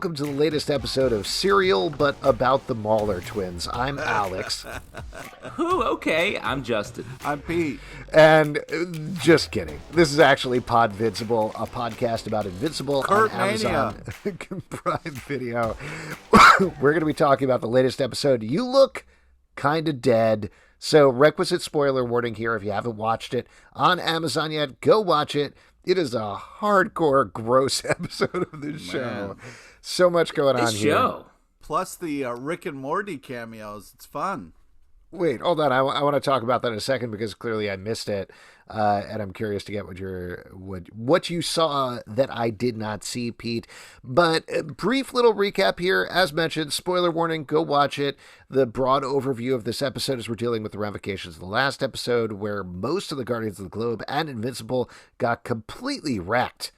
welcome to the latest episode of Serial, but about the Mauler twins. I'm Alex. Ooh, okay. I'm Justin. I'm Pete. And just kidding. This is actually Podvincible, a podcast about Invincible on Amazon Prime Video. We're going to be talking about the latest episode, You Look Kinda Dead. So, requisite spoiler warning here. If you haven't watched it on Amazon yet, go watch it. It is a hardcore, gross episode of this show. So much going on here. Plus the Rick and Morty cameos. It's fun. Wait, hold on. I want to talk about that in a second because clearly I missed it, and I'm curious to get what you saw that I did not see, Pete. But a brief little recap here. As mentioned, spoiler warning, go watch it. The broad overview of this episode is we're dealing with the ramifications of the last episode where most of the Guardians of the Globe and Invincible got completely wrecked.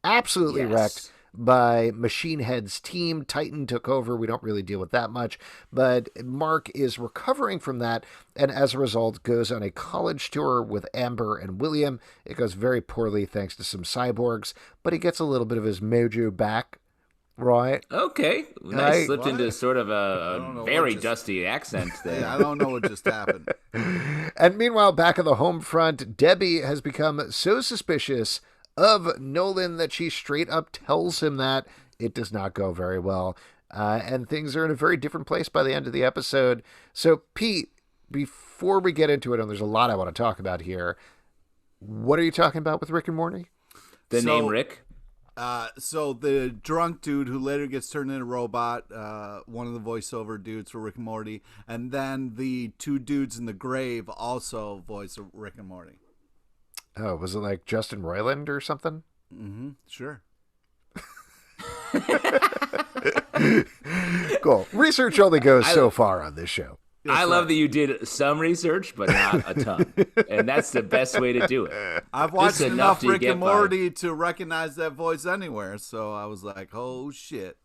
Absolutely wrecked by Machinehead's team. Titan took over. We don't really deal with that much, but Mark is recovering from that, and as a result goes on a college tour with Amber and William. It goes very poorly thanks to some cyborgs, but he gets a little bit of his mojo back, right? Okay. Nice. Slipped into sort of a very dusty accent there. Yeah, I don't know what just happened. And meanwhile, back on the home front, Debbie has become so suspicious of Nolan that she straight up tells him that. It does not go very well. And things are in a very different place by the end of the episode. So, Pete, before we get into it, and there's a lot I want to talk about here, what are you talking about with Rick and Morty? The name Rick? So the drunk dude who later gets turned into a robot, one of the voiceover dudes for Rick and Morty, and then the two dudes in the grave also voice Rick and Morty. Oh, was it like Justin Roiland or something? Mm-hmm. Sure. Cool. Research only goes so far on this show. I love that you did some research, but not a ton. And that's the best way to do it. I've watched enough Rick and Morty to recognize that voice anywhere, so I was like, oh, shit.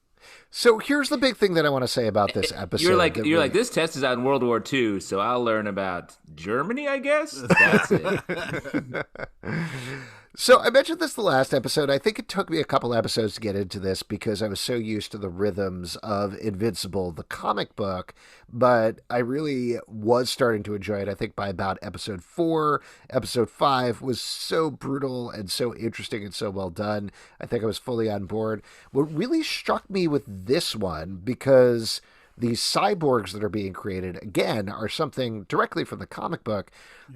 So here's the big thing that I want to say about this episode. You're like, this test is on World War II, so I'll learn about Germany, I guess? That's it. So I mentioned this the last episode. I think it took me a couple episodes to get into this because I was so used to the rhythms of Invincible, the comic book, but I really was starting to enjoy it. I think by about episode 4, episode 5 was so brutal and so interesting and so well done. I think I was fully on board. What really struck me with this one, because these cyborgs that are being created, again, are something directly from the comic book,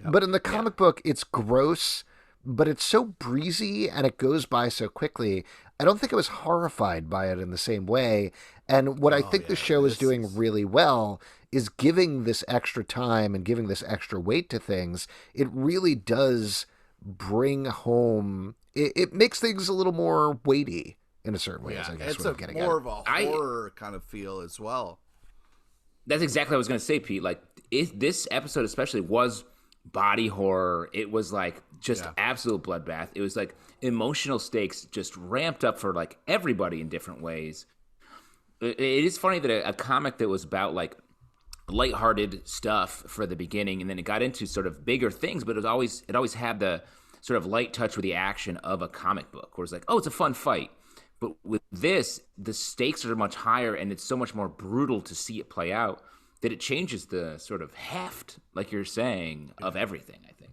but in the comic book, it's gross, but it's so breezy and it goes by so quickly. I don't think I was horrified by it in the same way. And what I think the show is doing really well is giving this extra time and giving this extra weight to things. It really does bring home, it makes things a little more weighty in a certain way, I guess. It's more of a horror kind of feel as well. That's exactly what I was going to say, Pete. Like, this episode especially was body horror. It was like just absolute bloodbath. It was like emotional stakes just ramped up for like everybody in different ways. It is funny that a comic that was about like lighthearted stuff for the beginning, and then it got into sort of bigger things, but it always had the sort of light touch with the action of a comic book, where it's like, oh, it's a fun fight. But with this, the stakes are much higher, and it's so much more brutal to see it play out that it changes the sort of heft, like you're saying, of everything, I think.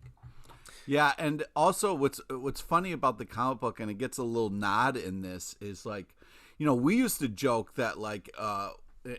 Yeah, and also what's funny about the comic book, and it gets a little nod in this, is like, we used to joke that like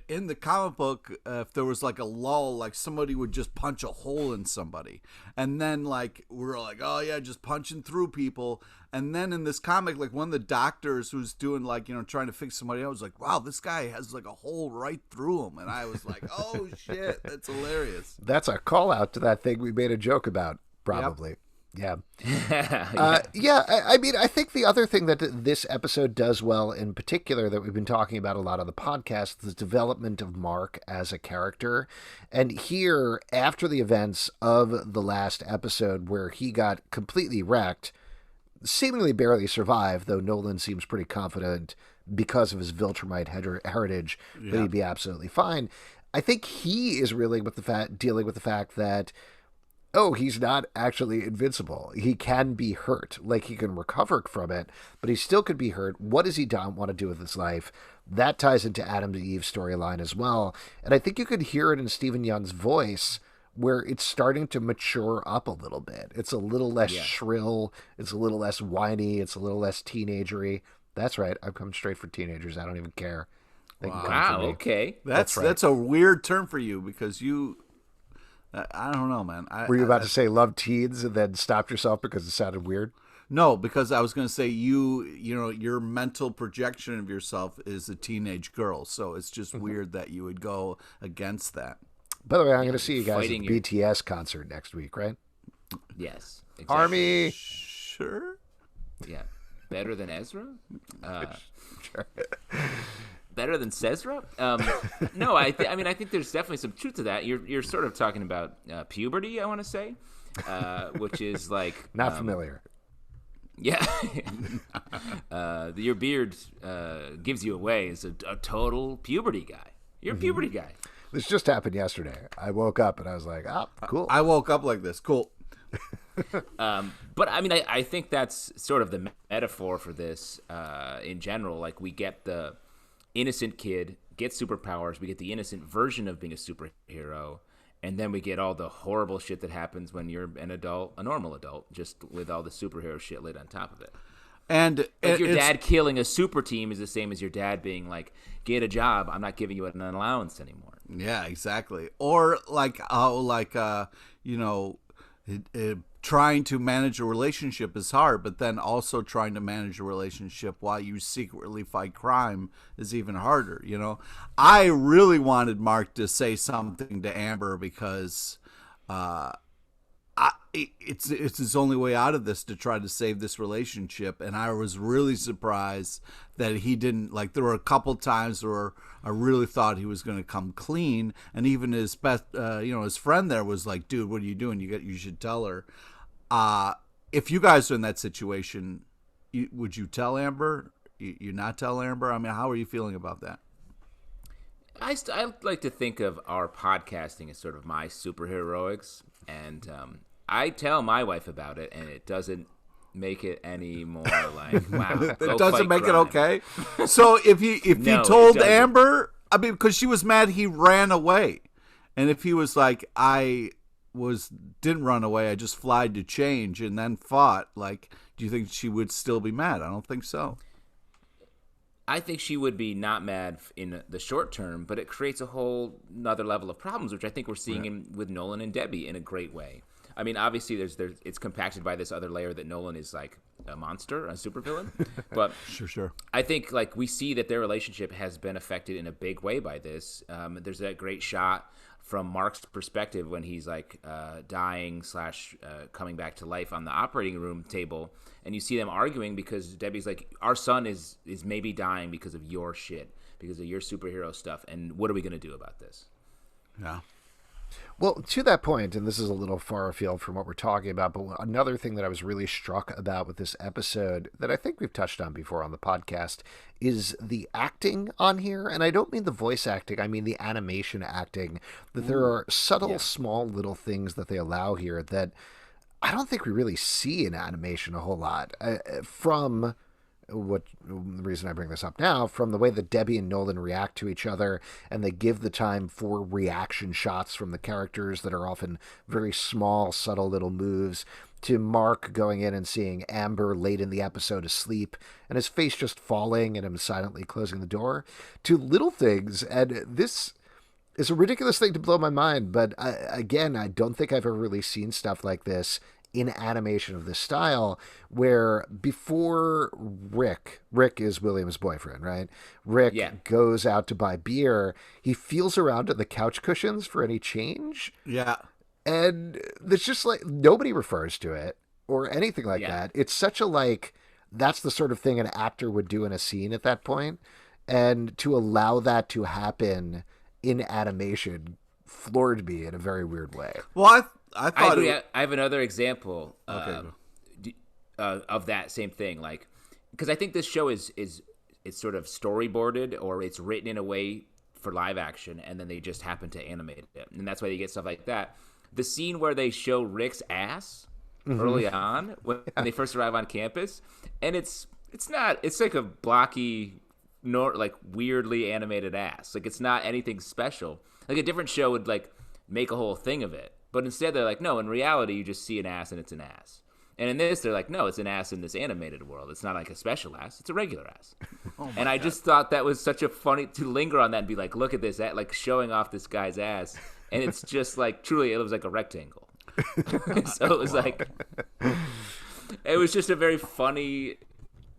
in the comic book, if there was like a lull, like somebody would just punch a hole in somebody, and then like we're like, oh yeah, just punching through people. And then in this comic, like one of the doctors who's doing like, trying to fix somebody, I was like, wow, this guy has like a hole right through him. And I was like, oh shit, that's hilarious. That's a call out to that thing we made a joke about, probably. Yep. Yeah. I mean, I think the other thing that this episode does well in particular that we've been talking about a lot on the podcast is the development of Mark as a character. And here, after the events of the last episode where he got completely wrecked, seemingly barely survived, though Nolan seems pretty confident because of his Viltrumite heritage that he'd be absolutely fine. I think he is really dealing with the fact that oh, he's not actually invincible. He can be hurt. Like, he can recover from it, but he still could be hurt. What does he want to do with his life? That ties into Adam to Eve storyline as well. And I think you could hear it in Stephen Young's voice where it's starting to mature up a little bit. It's a little less shrill. It's a little less whiny. It's a little less teenagery. That's right. I'm coming straight for teenagers. I don't even care. Wow. Okay. That's right. That's a weird term for you because you. I don't know, man. Were you about to say love teens and then stopped yourself because it sounded weird? No, because I was going to say you know, your mental projection of yourself is a teenage girl, so it's just weird that you would go against that. By the way, I'm going to see you guys at the Fighting BTS concert next week, right? Yes. Exactly. Army. Sure. Yeah. Better than Ezra? Sure. Better than Cesra? No, I think there's definitely some truth to that. You're sort of talking about puberty, I want to say, which is like Not familiar. Yeah, your beard gives you away as a total puberty guy. You're a puberty guy. This just happened yesterday. I woke up and I was like, oh, cool. I woke up like this. Cool. But I mean, I think that's sort of the metaphor for this in general. Like, we get the innocent kid gets superpowers. We get the innocent version of being a superhero. And then we get all the horrible shit that happens when you're an adult, a normal adult, just with all the superhero shit laid on top of it. And like your dad killing a super team is the same as your dad being like, get a job. I'm not giving you an allowance anymore. Yeah, exactly. Or like how trying to manage a relationship is hard, but then also trying to manage a relationship while you secretly fight crime is even harder. You know, I really wanted Mark to say something to Amber because it's his only way out of this to try to save this relationship, and I was really surprised that he didn't. Like, there were a couple times where I really thought he was going to come clean, and even his best, his friend there was like, "Dude, what are you doing? You should tell her." If you guys are in that situation, would you tell Amber? You not tell Amber? I mean, how are you feeling about that? I like to think of our podcasting as sort of my superheroics, and I tell my wife about it, and it doesn't make it any more like, wow. It doesn't make it okay. So if he told Amber, I mean, because she was mad he ran away, and if he was like, didn't run away, I just flied to change and then fought, like, do you think she would still be mad? I don't think so. I think she would be not mad in the short term, but it creates a whole another level of problems, which I think we're seeing with Nolan and Debbie in a great way. I mean, obviously, it's compacted by this other layer that Nolan is like a monster, a supervillain. But sure. I think like we see that their relationship has been affected in a big way by this. There's that great shot from Mark's perspective when he's like dying / coming back to life on the operating room table, and you see them arguing because Debbie's like, our son is maybe dying because of your shit, because of your superhero stuff, and what are we going to do about this? Yeah. Well, to that point, and this is a little far afield from what we're talking about, but another thing that I was really struck about with this episode that I think we've touched on before on the podcast is the acting on here. And I don't mean the voice acting, I mean the animation acting. That there are subtle, small little things that they allow here that I don't think we really see in animation a whole lot. From the reason I bring this up now, from the way that Debbie and Nolan react to each other, and they give the time for reaction shots from the characters that are often very small, subtle little moves, to Mark going in and seeing Amber late in the episode asleep and his face just falling and him silently closing the door, to little things. And this is a ridiculous thing to blow my mind, but I don't think I've ever really seen stuff like this in animation of this style, where before Rick is William's boyfriend, right? Rick goes out to buy beer. He feels around at the couch cushions for any change. Yeah. And it's just like, nobody refers to it or anything like that. It's such a, like, that's the sort of thing an actor would do in a scene at that point. And to allow that to happen in animation floored me in a very weird way. Well, I thought I have another example of that same thing, like, because I think this show is sort of storyboarded, or it's written in a way for live action, and then they just happen to animate it, and that's why you get stuff like that. the scene where they show Rick's ass early on when they first arrive on campus, and it's like a blocky, like weirdly animated ass. Like, it's not anything special. Like, a different show would like make a whole thing of it, but instead they're like, no, in reality you just see an ass and it's an ass. And in this, they're like, no, it's an ass in this animated world. It's not like a special ass. It's a regular ass. And I just thought that was such a funny to linger on that and be like, look at this, like showing off this guy's ass. And it's just like, truly, it was like a rectangle. So it was like, it was just a very funny,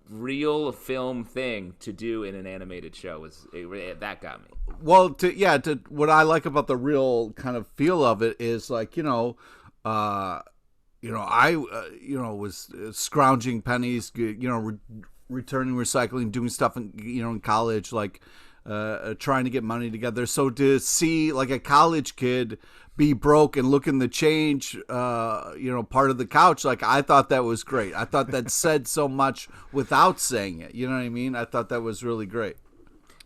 real film thing to do in an animated show. That got me. Well, to what I like about the real kind of feel of it is like, I was scrounging pennies, returning recycling, doing stuff in college, like trying to get money together. So to see like a college kid be broke and look in the change, part of the couch, like I thought that was great. I thought that said so much without saying it. You know what I mean? I thought that was really great.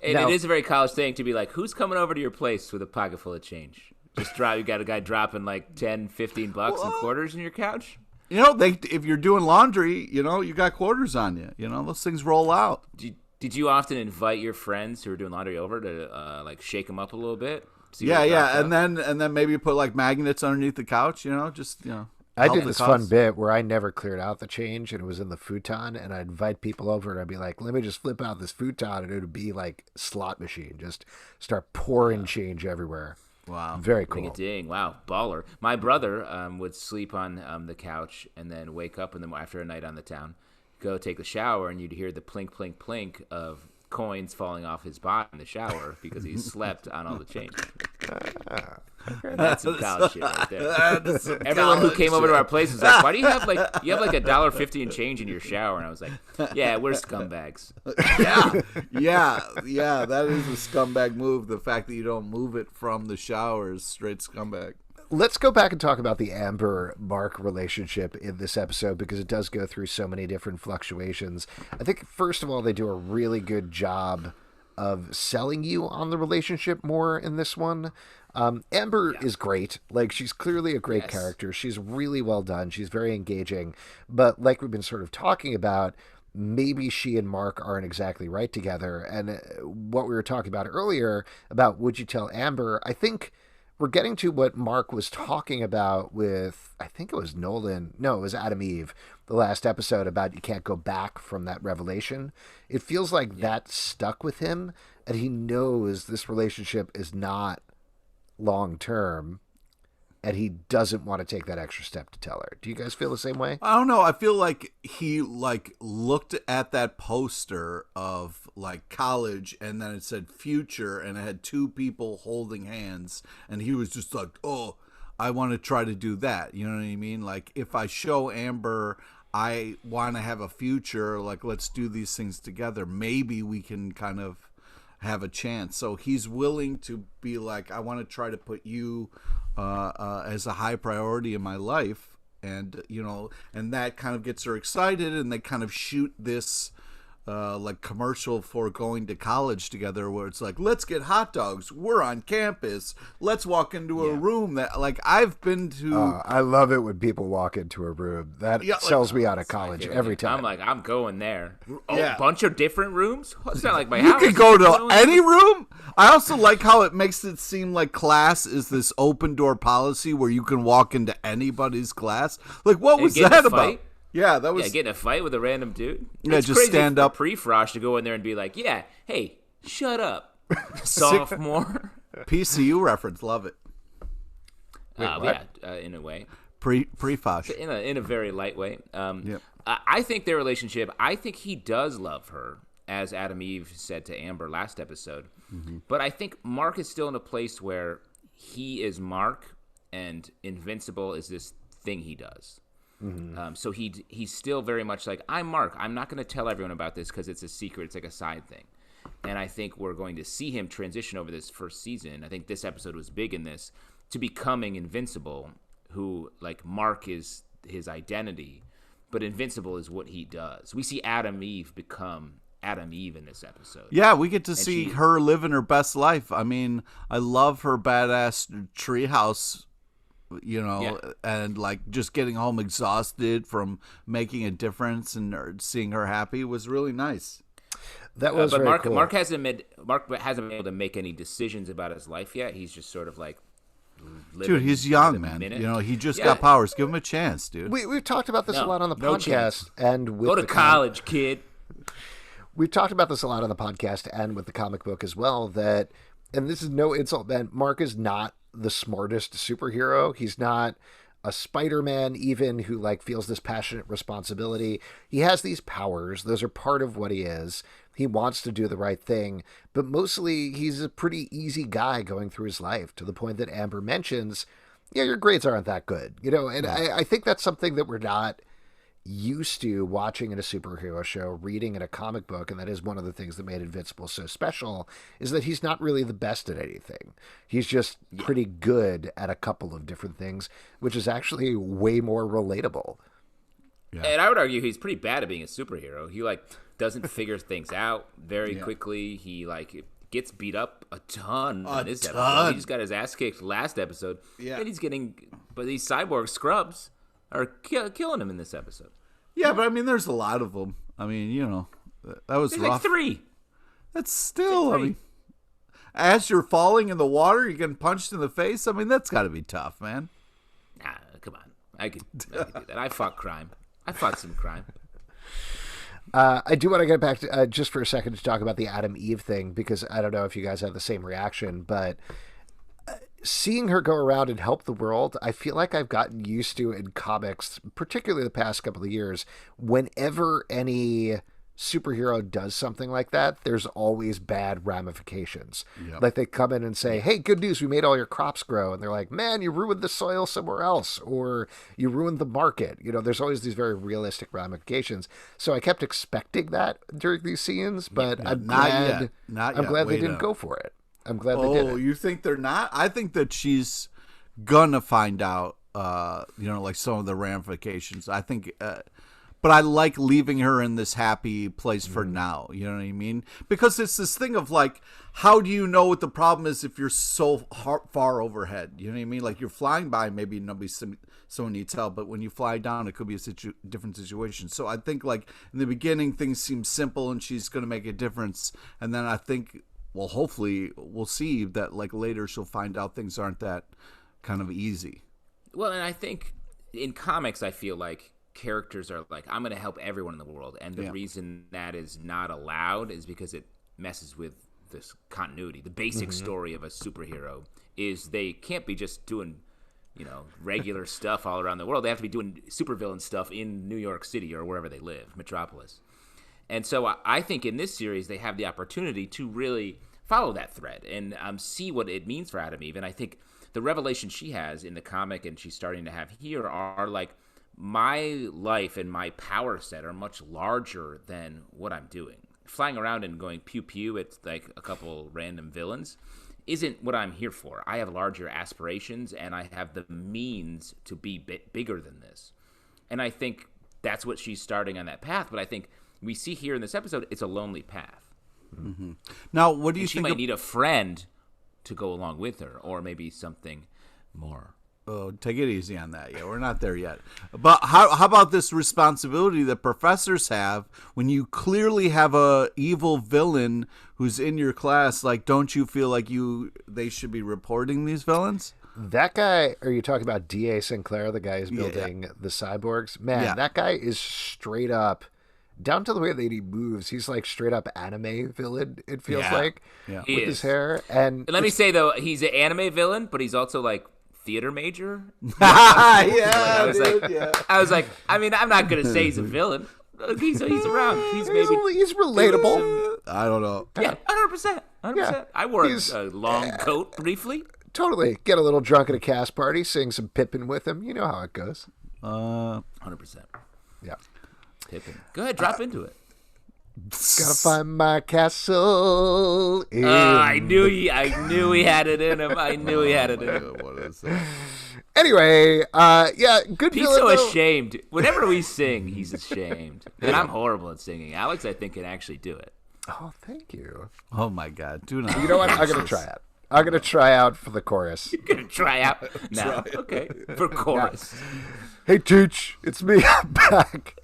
And it is a very college thing to be like, who's coming over to your place with a pocket full of change? Just you got a guy dropping like 10, 15 bucks in quarters in your couch? If you're doing laundry, you got quarters on you. Those things roll out. Did you often invite your friends who were doing laundry over to like shake them up a little bit? Yeah, and then maybe put like magnets underneath the couch, I did this fun bit where I never cleared out the change, and it was in the futon, and I'd invite people over, and I'd be like, let me just flip out this futon, and it would be like slot machine, just start pouring change everywhere. Wow. Very cool. Ding. Wow. Baller. My brother would sleep on the couch and then wake up after a night on the town, go take a shower, and you'd hear the plink, plink, plink of coins falling off his body in the shower because he slept on all the change. That's some college shit right there. Everyone who came over to our place was like, why do you have like $1.50 in change in your shower? And I was like, yeah, we're scumbags. Yeah, that is a scumbag move. The fact that you don't move it from the shower is straight scumbag. Let's go back and talk about the Amber-Mark relationship in this episode, because it does go through so many different fluctuations. I think, first of all, they do a really good job of selling you on the relationship more in this one. Amber is great. Like, she's clearly a great character. She's really well done. She's very engaging. But like we've been sort of talking about, maybe she and Mark aren't exactly right together. And what we were talking about earlier about would you tell Amber, I think we're getting to what Mark was talking about with, I think it was Nolan. No, it was Adam Eve, the last episode, about you can't go back from that revelation. It feels like that stuck with him, and he knows this relationship is not long-term, and he doesn't want to take that extra step to tell her. Do you guys feel the same way? I don't know. I feel like he looked at that poster of like college, and then it said future, and it had two people holding hands, and he was just like, oh, I want to try to do that. You know what I mean? Like, if I show Amber I want to have a future, like, let's do these things together, maybe we can kind of have a chance. So he's willing to be like, I want to try to put you as a high priority in my life, and and that kind of gets her excited, and they kind of shoot this like commercial for going to college together, where it's like, let's get hot dogs, we're on campus, let's walk into a room that, like, I've been to. I love it when people walk into a room that sells me out of college every time. I'm like, I'm going there. A bunch of different rooms. It's not like my you house. You can go to any room. I also like how it makes it seem like class is this open door policy where you can walk into anybody's class. Like, what was that about? Yeah, that was. Yeah, getting a fight with a random dude. Yeah, it's just crazy stand up. Pre-Frosh to go in there and be like, yeah, hey, shut up, sophomore. PCU reference, love it. In a way. Pre-Frosh. In a very light way. Yep. I think their relationship, I think he does love her, as Adam Eve said to Amber last episode. Mm-hmm. But I think Mark is still in a place where he is Mark, and Invincible is this thing he does. Mm-hmm. So he's still very much like, I'm Mark. I'm not going to tell everyone about this because it's a secret. It's like a side thing. And I think we're going to see him transition over this first season. I think this episode was big in this, to becoming Invincible, who, like, Mark is his identity, but Invincible is what he does. We see Adam Eve become Adam Eve in this episode. Yeah, we get to see her living her best life. I mean, I love her badass treehouse and like just getting home exhausted from making a difference and seeing her happy was really nice. That was but very cool. Mark hasn't been able to make any decisions about his life yet. He's just sort of like dude, he's young, man. He just got powers. Give him a chance, dude. We've talked about this a lot on the podcast and with go to college, kid. We've talked about this a lot on the podcast and with the comic book as well. That, and this is no insult, man. Mark is not the smartest superhero. He's not a Spider-Man even who like feels this passionate responsibility. He has these powers. Those are part of what he is. He wants to do the right thing, but mostly he's a pretty easy guy going through his life, to the point that Amber mentions, yeah, your grades aren't that good, and I think that's something that we're not used to watching in a superhero show, reading in a comic book, and that is one of the things that made Invincible so special, is that he's not really the best at anything. He's just pretty good at a couple of different things, which is actually way more relatable. Yeah. And I would argue he's pretty bad at being a superhero. He doesn't figure things out very quickly. He gets beat up a ton in this episode. He just got his ass kicked last episode. Yeah. And but these cyborg scrubs are killing him in this episode. Yeah, but I mean, there's a lot of them. I mean, that was rough. Like 3. That's still, I mean, as you're falling in the water, you're getting punched in the face. I mean, that's got to be tough, man. Nah, come on. I could do that. I fought crime. I fought some crime. I do want to get back to just for a second to talk about the Adam Eve thing, because I don't know if you guys have the same reaction, but seeing her go around and help the world, I feel like I've gotten used to in comics, particularly the past couple of years, whenever any superhero does something like that, there's always bad ramifications. Yep. Like they come in and say, hey, good news, we made all your crops grow. And they're like, man, you ruined the soil somewhere else, or you ruined the market. There's always these very realistic ramifications. So I kept expecting that during these scenes, but I'm glad they didn't go for it. I'm glad they did it. Oh, you think they're not? I think that she's gonna find out, like some of the ramifications. I think, but I like leaving her in this happy place for now. You know what I mean? Because it's this thing of like, how do you know what the problem is if you're so far overhead? You know what I mean? Like you're flying by, maybe someone needs help, but when you fly down, it could be a different situation. So I think like in the beginning, things seem simple, and she's gonna make a difference, and then I think. Well, hopefully we'll see that like later she'll find out things aren't that kind of easy. Well, and I think in comics, I feel like characters are like, I'm going to help everyone in the world. And the reason that is not allowed is because it messes with this continuity. The basic story of a superhero is they can't be just doing, regular stuff all around the world. They have to be doing supervillain stuff in New York City or wherever they live, Metropolis. And so I think in this series, they have the opportunity to really follow that thread and see what it means for Adam Eve. And I think the revelation she has in the comic and she's starting to have here are like, my life and my power set are much larger than what I'm doing. Flying around and going pew-pew at like a couple random villains isn't what I'm here for. I have larger aspirations, and I have the means to be bigger than this. And I think that's what she's starting on that path. But I think we see here in this episode, it's a lonely path. Mm-hmm. Now, what do you think? She might need a friend to go along with her, or maybe something more. Oh, take it easy on that. Yeah, we're not there yet. But how about this responsibility that professors have when you clearly have a evil villain who's in your class? Like, don't you feel like they should be reporting these villains? That guy, are you talking about D.A. Sinclair, the guy who's building the cyborgs? Man, that guy is straight up, down to the way that he moves, he's like straight up anime villain, it feels like, with his hair. And let me say, though, he's an anime villain, but he's also like theater major. I was like, I mean, I'm not going to say he's a villain. He's around. He's relatable. I don't know. Yeah, 100%. 100%. Yeah. I wore a long coat briefly. Totally. Get a little drunk at a cast party, sing some Pippin with him. You know how it goes. 100%. Yeah. Pippin. Go ahead, drop into it. Gotta find my castle. I knew he had it in him. I knew he had it in him. What is that? Anyway, good. He's so ashamed. Whenever we sing, he's ashamed. And I'm horrible at singing. Alex, I think, can actually do it. Oh, thank you. Oh my God, do not. You know what? I'm gonna try it. I'm gonna try out for the chorus. You're gonna try out now. Okay, for chorus. Hey, Teach, it's me. I'm back.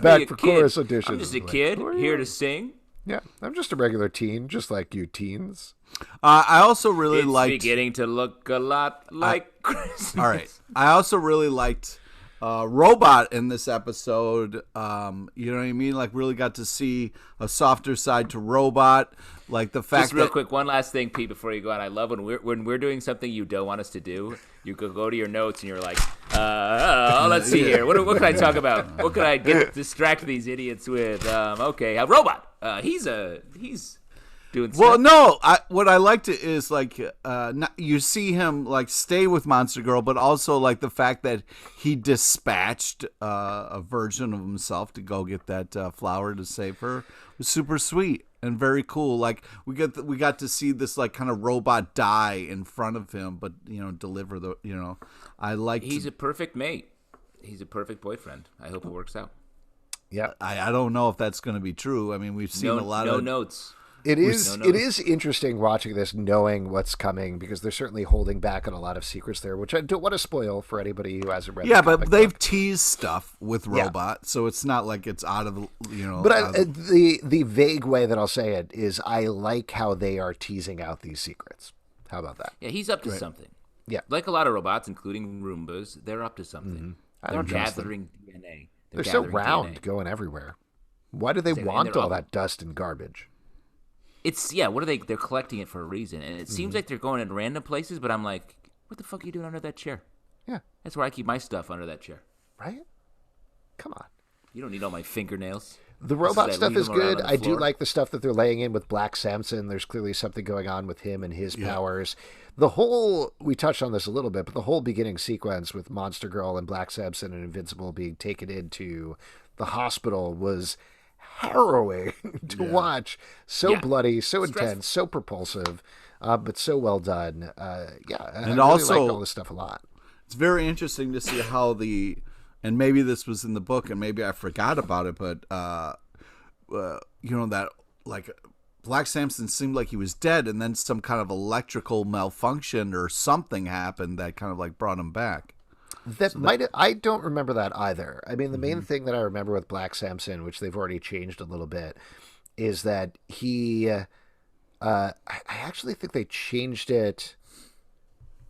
Back for chorus audition. I'm just a kid here to sing. Yeah, I'm just a regular teen, just like you teens. I also really It's liked. beginning to look a lot like Christmas. All right. I also really liked Robot in this episode. You know what I mean? Like, really got to see a softer side to Robot. Like the fact Just real that quick, one last thing, Pete, before you go out. I love when we're doing something you don't want us to do. You could go to your notes and you're like, let's see here. What can I talk about? What can I distract these idiots with? Okay, a Robot. He's doing stuff. Well, no. What I liked is like you see him like stay with Monster Girl, but also like the fact that he dispatched a version of himself to go get that flower to save her was super sweet and very cool. Like we got to see this like kind of robot die in front of him, but deliver the I like. He's a perfect mate. He's a perfect boyfriend. I hope it works out. Yeah, I don't know if that's going to be true. I mean, we've seen a lot of notes. It is interesting watching this, knowing what's coming, because they're certainly holding back on a lot of secrets there, which I don't want to spoil for anybody who hasn't read. Yeah, the but they've teased stuff with Robot, so it's not like it's out of But the vague way that I'll say it is, I like how they are teasing out these secrets. How about that? Yeah, he's up to something. Yeah, like a lot of robots, including Roombas, they're up to something. I They're don't trust gathering DNA. They're so round, going everywhere. Why do they want all that dust and garbage? It's what are they? They're collecting it for a reason, and it seems like they're going in random places. But I'm like, what the fuck are you doing under that chair? Yeah, that's where I keep my stuff, under that chair. Right? Come on. You don't need all my fingernails. The robot stuff is good. I do like the stuff that they're laying in with Black Samson. There's clearly something going on with him and his powers. The whole, we touched on this a little bit, but the whole beginning sequence with Monster Girl and Black Samson and Invincible being taken into the hospital was harrowing to watch. So bloody, so intense, so propulsive, but so well done. And I also really liked all this stuff a lot. It's very interesting to see how and maybe this was in the book and maybe I forgot about it, but that like Black Samson seemed like he was dead, and then some kind of electrical malfunction or something happened that kind of like brought him back. I don't remember that either. I mean, the main thing that I remember with Black Samson, which they've already changed a little bit, is that he, I actually think they changed it.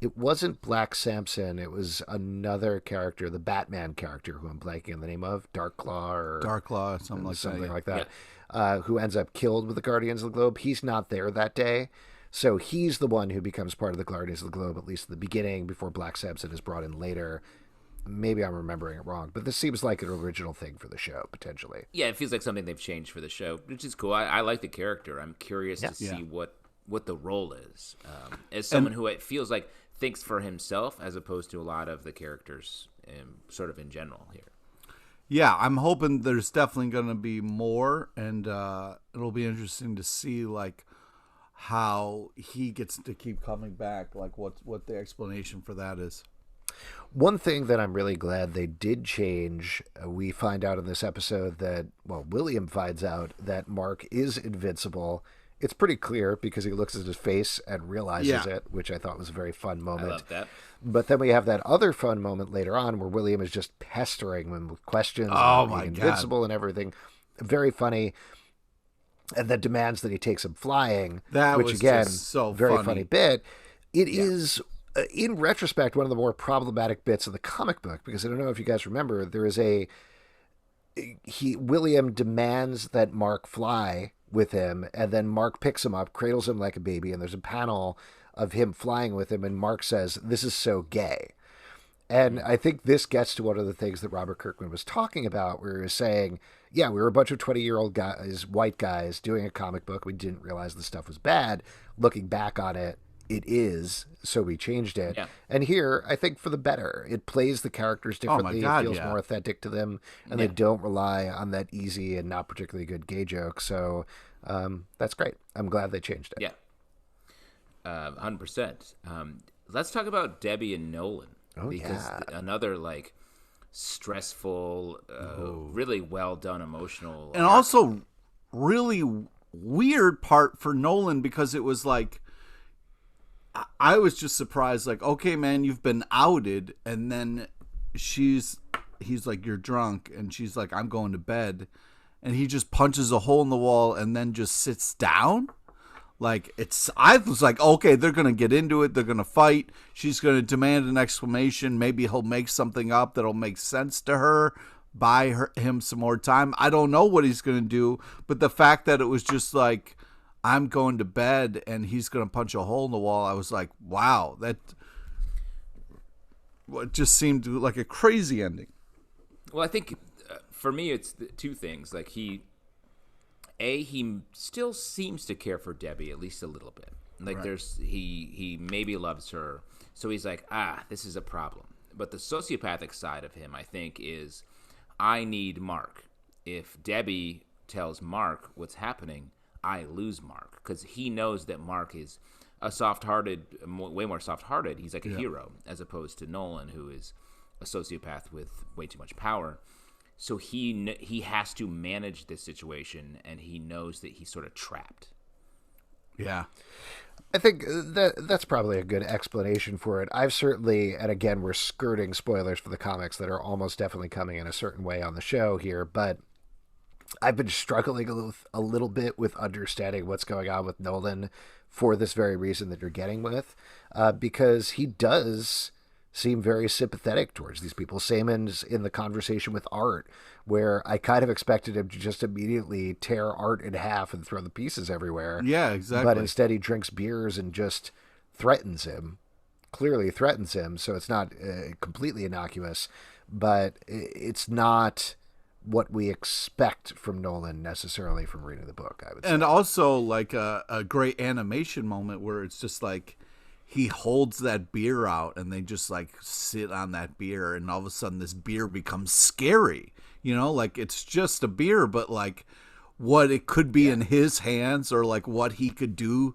It wasn't Black Samson. It was another character, the Batman character, who I'm blanking on the name of, Darkclaw, something like that. Who ends up killed with the Guardians of the Globe. He's not there that day. So he's the one who becomes part of the Guardians of the Globe, at least at the beginning, before Black Samson is brought in later. Maybe I'm remembering it wrong, but this seems like an original thing for the show, potentially. Yeah, it feels like something they've changed for the show, which is cool. I like the character. I'm curious to see what the role is. As someone who it feels like thinks for himself, as opposed to a lot of the characters sort of in general here. Yeah, I'm hoping there's definitely going to be more, and it'll be interesting to see like how he gets to keep coming back, like what the explanation for that is. One thing that I'm really glad they did change, we find out in this episode that, William finds out that Mark is invincible. It's pretty clear because he looks at his face and realizes it, which I thought was a very fun moment. I love that. But then we have that other fun moment later on where William is just pestering him with questions about being invincible and everything. Very funny. And then demands that he takes him flying, which was again, just so very funny. funny bit. It is, in retrospect, one of the more problematic bits of the comic book, because I don't know if you guys remember, there is William demands that Mark fly with him, and then Mark picks him up, cradles him like a baby, and there's a panel of him flying with him, and Mark says, "This is so gay." And I think this gets to one of the things that Robert Kirkman was talking about, where he was saying, we were a bunch of 20-year-old guys, white guys, doing a comic book. We didn't realize the stuff was bad. Looking back on it, it is, so we changed it. Yeah. And here, I think for the better. It plays the characters differently. It feels more authentic to them, and they don't rely on that easy and not particularly good gay joke. So that's great. I'm glad they changed it. Yeah, 100%. Let's talk about Debbie and Nolan. Because another like stressful, really well done emotional, and also really weird part for Nolan, because it was like I was just surprised, like, okay, man, you've been outed, and then he's like, you're drunk, and she's like, I'm going to bed, and he just punches a hole in the wall and then just sits down. Like, I was like, okay, they're going to get into it. They're going to fight. She's going to demand an explanation. Maybe he'll make something up that'll make sense to her, buy him some more time. I don't know what he's going to do. But the fact that it was just like, I'm going to bed and he's going to punch a hole in the wall, I was like, wow, that just seemed like a crazy ending. Well, I think for me, it's two things. Like, he still seems to care for Debbie at least a little bit. Like, right. He maybe loves her, so he's like, this is a problem. But the sociopathic side of him, I think, is I need Mark. If Debbie tells Mark what's happening, I lose Mark, because he knows that Mark is way more soft-hearted. He's like a hero, as opposed to Nolan, who is a sociopath with way too much power. So he has to manage this situation, and he knows that he's sort of trapped. Yeah. I think that's probably a good explanation for it. I've certainly, and again, we're skirting spoilers for the comics that are almost definitely coming in a certain way on the show here, but I've been struggling a little bit with understanding what's going on with Nolan for this very reason that you're getting with, because he does seem very sympathetic towards these people. Same as in the conversation with Art, where I kind of expected him to just immediately tear Art in half and throw the pieces everywhere. Yeah, exactly. But instead he drinks beers and just clearly threatens him. So it's not completely innocuous, but it's not what we expect from Nolan necessarily from reading the book, I would say. And also like a great animation moment where it's just like, he holds that beer out and they just like sit on that beer, and all of a sudden this beer becomes scary, like it's just a beer, but like what it could be in his hands, or like what he could do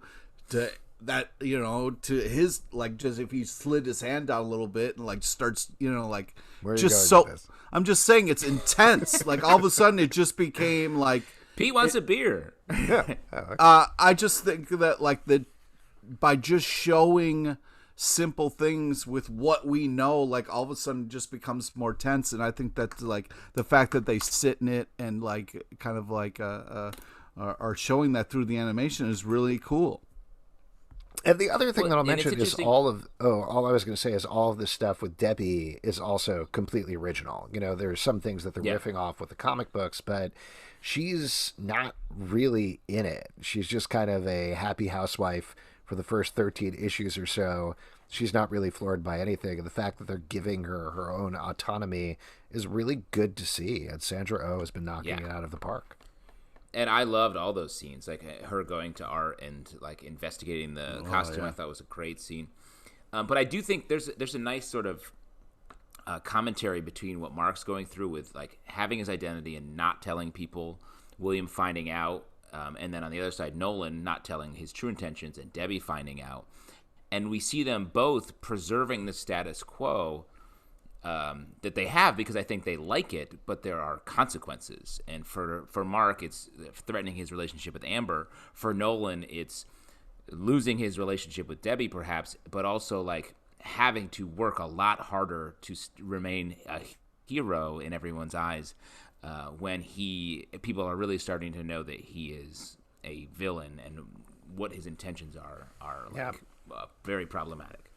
to that, to his, like, just if he slid his hand down a little bit and like starts, like, just so I'm just saying it's intense. Like all of a sudden it just became like Pete wants a beer. Yeah. I just think that like by just showing simple things with what we know, like all of a sudden it just becomes more tense. And I think that's like the fact that they sit in it and like kind of like are showing that through the animation is really cool. And the other thing that I'll mention is all I was going to say is all of this stuff with Debbie is also completely original. There's some things that they're riffing off with the comic books, but she's not really in it. She's just kind of a happy housewife for the first 13 issues or so. She's not really floored by anything. And the fact that they're giving her her own autonomy is really good to see. And Sandra Oh has been knocking it out of the park. And I loved all those scenes, like her going to Art and like investigating the costume. I thought was a great scene. But I do think there's a nice sort of commentary between what Mark's going through with like having his identity and not telling people, William finding out, and then on the other side, Nolan not telling his true intentions and Debbie finding out. And we see them both preserving the status quo that they have because I think they like it, but there are consequences. And for Mark, it's threatening his relationship with Amber. For Nolan, it's losing his relationship with Debbie perhaps, but also like having to work a lot harder to remain a hero in everyone's eyes. When people are really starting to know that he is a villain and what his intentions are very problematic.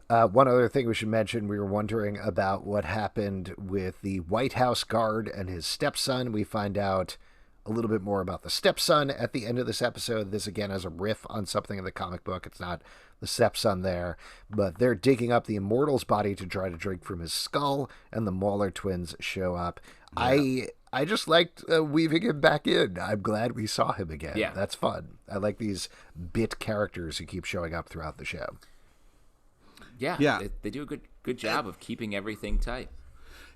One other thing we should mention, we were wondering about what happened with the White House guard and his stepson. We find out a little bit more about the stepson at the end of this episode. This, again, is a riff on something in the comic book. It's not the stepson there, but they're digging up the Immortal's body to try to drink from his skull, and the Mauler twins show up. Yeah. I just liked weaving him back in. I'm glad we saw him again. Yeah. That's fun. I like these bit characters who keep showing up throughout the show. Yeah. They do a good job of keeping everything tight.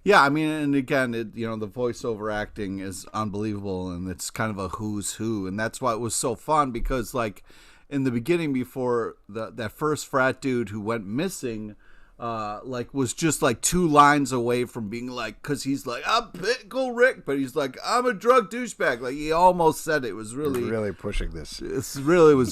Yeah, I mean, and again, the voiceover acting is unbelievable, and it's kind of a who's who, and that's why it was so fun, because like in the beginning, before that first frat dude who went missing, like was just like 2 lines away from being like, because he's like, I'm Pickle Rick, but he's like, I'm a drug douchebag. Like he almost said it. Was really pushing this. It was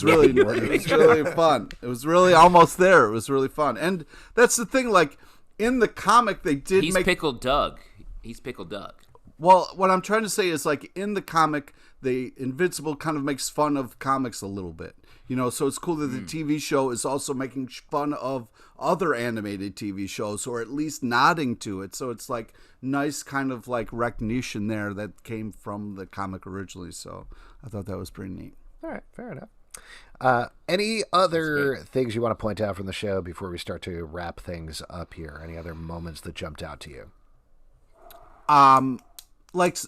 really fun. It was really almost there. It was really fun, and that's the thing. Like in the comic, they did. He's Pickled Doug. He's Pickled Doug. Well, what I'm trying to say is, like, in the comic, the Invincible kind of makes fun of comics a little bit. You know, so it's cool that the TV show is also making fun of other animated TV shows, or at least nodding to it. So it's, like, nice kind of, like, recognition there that came from the comic originally. So I thought that was pretty neat. All right, fair enough. Any other things you want to point out from the show before we start to wrap things up here? Any other moments that jumped out to you? Like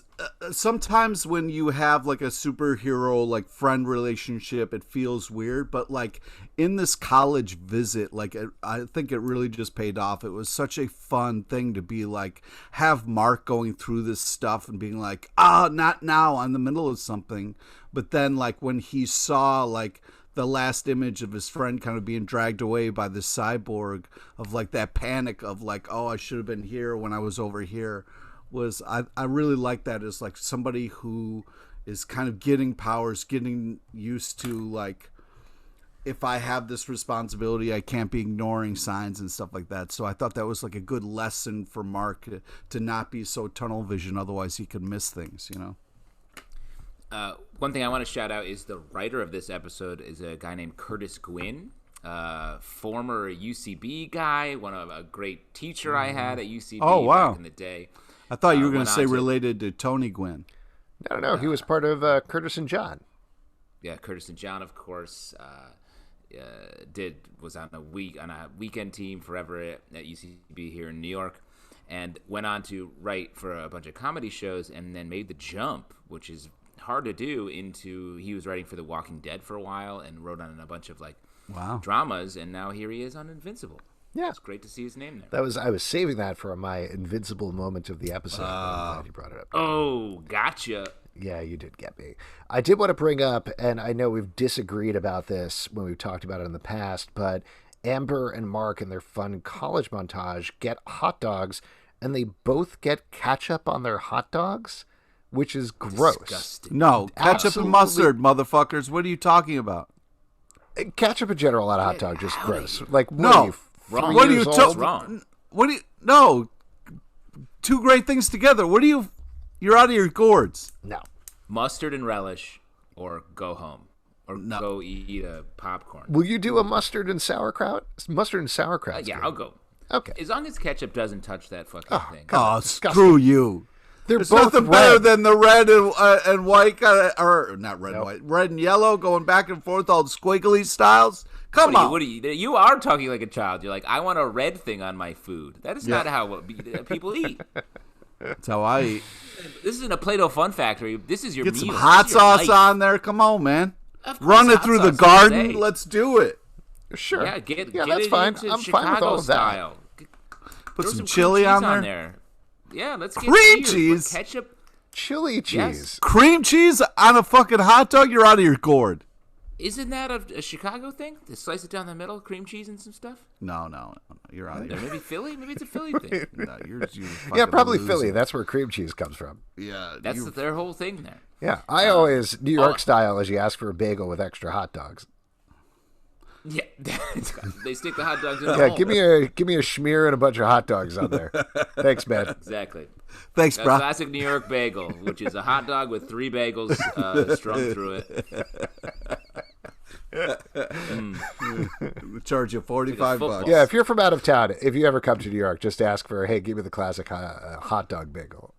sometimes when you have like a superhero like friend relationship, it feels weird, but like in this college visit, like I think it really just paid off. It was such a fun thing to be like, have Mark going through this stuff and being like, not now, I'm in the middle of something. But then like when he saw like the last image of his friend kind of being dragged away by the cyborg, of like that panic of like, oh, I should have been here when I was over here. Was I really like that as like somebody who is kind of getting powers, getting used to like, if I have this responsibility, I can't be ignoring signs and stuff like that. So I thought that was like a good lesson for Mark to not be so tunnel vision, otherwise he could miss things, you know. One thing I want to shout out is the writer of this episode is a guy named Curtis Gwynn, former UCB guy, a great teacher I had at UCB back in the day. I thought you were going to say related to Tony Gwynn. No. He was part of Curtis and John. Yeah, Curtis and John, of course, was on a weekend team forever at UCB here in New York, and went on to write for a bunch of comedy shows, and then made the jump, which is hard to do, into he was writing for The Walking Dead for a while and wrote on a bunch of like dramas, and now here he is on Invincible. Yeah, it's great to see his name there. I was saving that for my Invincible moment of the episode. I'm glad you brought it up. Oh, gotcha. Yeah, you did get me. I did want to bring up, and I know we've disagreed about this when we've talked about it in the past, but Amber and Mark in their fun college montage get hot dogs, and they both get ketchup on their hot dogs, which is gross. Disgusting. No, ketchup and mustard, motherfuckers. What are you talking about? Ketchup in general on a hot dog, just gross. Like, no. Wrong. What are you wrong? What do you? No, 2 great things together. What do you? You're out of your gourds. No, mustard and relish, or go home, or go eat a popcorn. Will you do a mustard and sauerkraut? Mustard and sauerkraut. Yeah, I'll go. Okay, as long as ketchup doesn't touch that fucking thing. Oh, screw you! There's both nothing better than the red and white, or not red and white, red and yellow, going back and forth, all squiggly styles. Come on. You are talking like a child. You're like, I want a red thing on my food. That is not how people eat. That's how I eat. This isn't a Play-Doh Fun Factory. This is your Get meal. some hot sauce on there. Come on, man. Run it through the garden. Let's do it. Sure. Yeah, get that's it fine. into I'm Chicago fine with all of style. that. Put some chili on there. Yeah, let's get cream cheese. Ketchup. Chili cheese. Yes. Cream cheese on a fucking hot dog? You're out of your gourd. Isn't that a Chicago thing? To slice it down the middle, cream cheese and some stuff? No. You're out of your Maybe Philly? Maybe it's a Philly thing. No, you're yeah, probably Philly. That's where cream cheese comes from. Yeah. That's their whole thing there. Yeah. I always, New York style, is you ask for a bagel with extra hot dogs. Yeah. They stick the hot dogs in the hole. Give me a schmear and a bunch of hot dogs on there. Thanks, man. Exactly. Thanks, bro. Classic New York bagel, which is a hot dog with 3 bagels strung through it. We'll charge you $45. Yeah, if you're from out of town, if you ever come to New York, just ask for, hey, give me the classic hot dog bagel.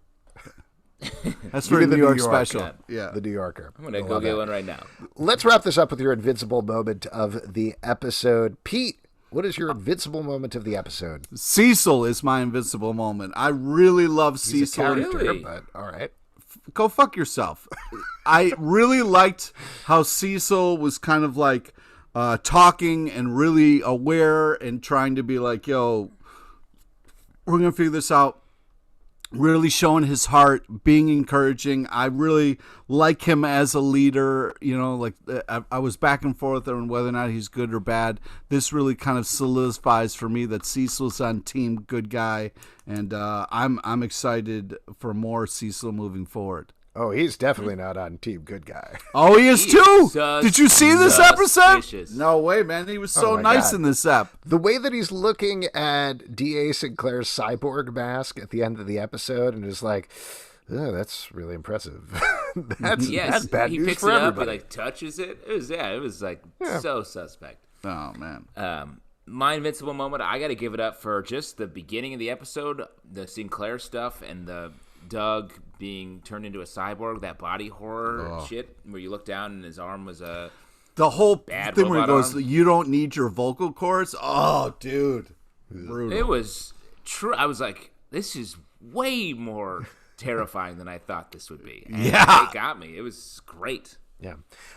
That's for the New York special. Yeah, the New Yorker. I'm gonna go get one right now. Let's wrap this up with your Invincible moment of the episode. Pete, what is your Invincible moment of the episode? Cecil is my Invincible moment. I really love He's Cecil. A character, but all right. Go fuck yourself. I really liked how Cecil was kind of like talking and really aware and trying to be like, yo, we're going to figure this out. really showing his heart, being encouraging. I really like him as a leader. You know, like I was back and forth on whether or not he's good or bad. This really kind of solidifies for me that Cecil's on team good guy, and I'm excited for more Cecil moving forward. Oh, he's definitely not on team good guy. Oh, he is too. Did you see this episode? Suspicious. No way, man. He was so nice God. in this ep. The way that he's looking at D.A. Sinclair's cyborg mask at the end of the episode and is like, oh, that's really impressive. that's bad he news picks for it everybody. up, he like touches it. It was like so suspect. Oh man. My Invincible moment, I got to give it up for just the beginning of the episode, the Sinclair stuff, and the Doug being turned into a cyborg, that body horror shit, where you look down and his arm was a The whole bad thing where he goes, arm. you don't need your vocal cords. Oh, dude. Brutal. It was true. I was like, this is way more terrifying than I thought this would be. And Yeah. it got me. It was great. Yeah.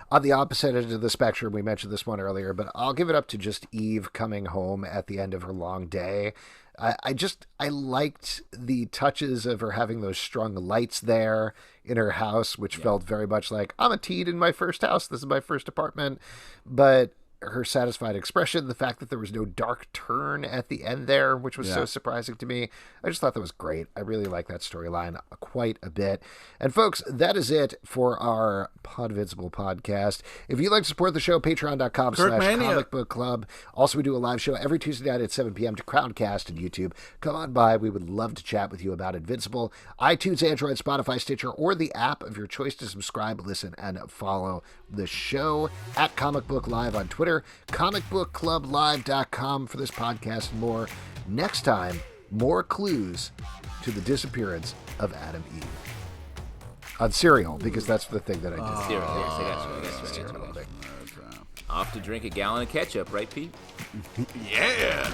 On the opposite end of the spectrum, we mentioned this one earlier, but I'll give it up to just Eve coming home at the end of her long day. I liked the touches of her having those strung lights there in her house, which felt very much like, I'm a teen in my first house. This is my first apartment. But her satisfied expression, the fact that there was no dark turn at the end there, which was so surprising to me. I just thought that was great. I really like that storyline quite a bit. And folks, that is it for our Podvincible podcast. If you'd like to support the show, patreon.com/Comic Book Club. Also, we do a live show every Tuesday night at 7 p.m. to Crowdcast and YouTube. Come on by. We would love to chat with you about Invincible. iTunes, Android, Spotify, Stitcher, or the app of your choice to subscribe, listen, and follow the show at Comic Book Live on Twitter, comicbookclublive.com for this podcast and more. Next time, more clues to the disappearance of Adam Eve. On Serial, because that's the thing that I did. Serial, yes, I got you. Off to drink a gallon of ketchup, right, Pete? Yeah.